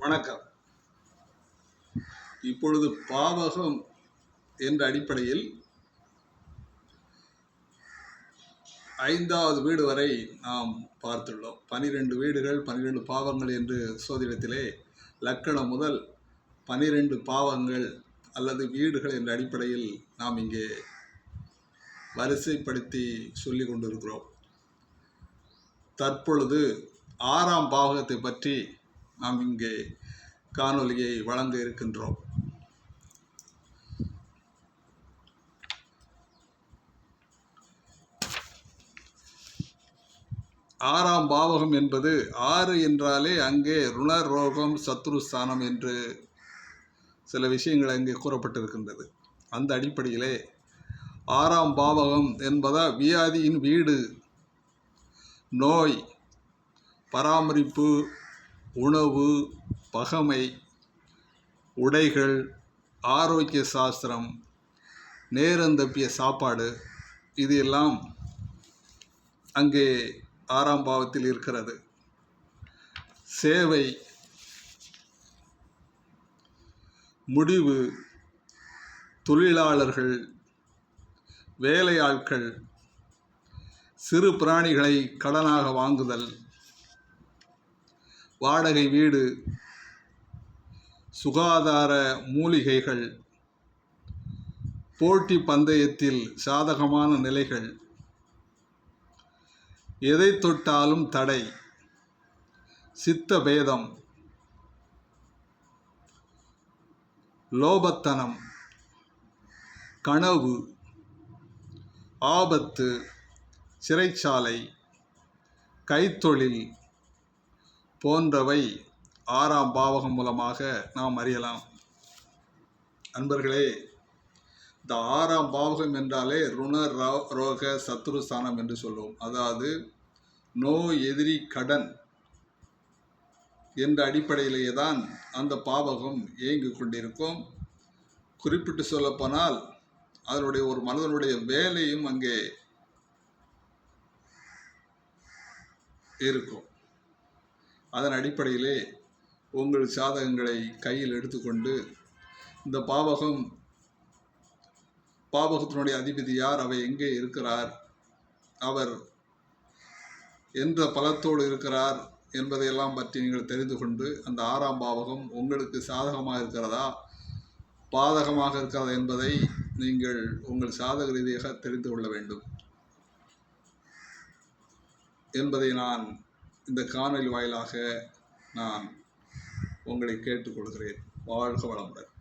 வணக்கம். இப்பொழுது பாவகம் என்ற அடிப்படையில் 5வது வீடு வரை நாம் பார்த்துள்ளோம். 12 வீடுகள் 12 பாவங்கள் என்று சோதிடத்திலே லக்கணம் முதல் 12 பாவங்கள் அல்லது வீடுகள் என்ற அடிப்படையில் நாம் இங்கே வரிசைப்படுத்தி சொல்லிக் கொண்டிருக்கிறோம். தற்பொழுது 6ஆம் பாவகத்தை பற்றி நாம் இங்கே காணொலியை வழங்க இருக்கின்றோம். ஆறாம் பாவகம் என்பது 6 என்றாலே அங்கே ருணர் ரோகம் சத்ருஸ்தானம் என்று சில விஷயங்கள் அங்கே கூறப்பட்டிருக்கின்றது. அந்த அடிப்படையிலே 6ஆம் பாவகம் என்பதா வியாதியின் வீடு, நோய், பராமரிப்பு, உணவு, பகமை, உடைகள், ஆரோக்கிய சாஸ்திரம், நேரந்தப்பிய சாப்பாடு, இது எல்லாம் அங்கே 6ஆம் பாவத்தில் இருக்கிறது. சேவை, முடிவு, தொழிலாளர்கள், வேலையாட்கள், சிறு பிராணிகளை கடனாக வாங்குதல், வாடகை வீடு, சுகாதார மூலிகைகள், போட்டி பந்தயத்தில் சாதகமான நிலைகள், எதை தொட்டாலும் தடை, சித்த பேதம், லோபத்தனம், கனவு, ஆபத்து, சிறைச்சாலை, கைத்தொழில் போன்றவை 6ஆம் பாவகம் மூலமாக நாம் அறியலாம். அன்பர்களே, இந்த 6ஆம் பாவகம் என்றாலே ருணர் ரோக சத்ருஸ்தானம் என்று சொல்லுவோம். அதாவது நோய், எதிரி, கடன் என்ற அடிப்படையிலேயே தான் அந்த பாவகம் இயங்கிக் கொண்டிருக்கும். குறிப்பிட்டு சொல்லப்போனால் அதனுடைய ஒரு மனிதனுடைய வேலையும் அங்கே இருக்கும். அதன் அடிப்படையிலே உங்கள் சாதகங்களை கையில் எடுத்துக்கொண்டு இந்த பாவகத்தினுடைய அதிபதி யார், அவை எங்கே இருக்கிறார், அவர் என்ற பலத்தோடு இருக்கிறார் என்பதையெல்லாம் பற்றி நீங்கள் தெரிந்து கொண்டு அந்த 6ஆம் பாவகம் உங்களுக்கு சாதகமாக இருக்கிறதா பாதகமாக இருக்கிறதா என்பதை நீங்கள் உங்கள் சாதக ரீதியாக தெரிந்து கொள்ள வேண்டும் என்பதை நான் இந்த காணொலி வாயிலாக நான் உங்களை கேட்டுக்கொள்கிறேன். வாழ்க வளமுடன்.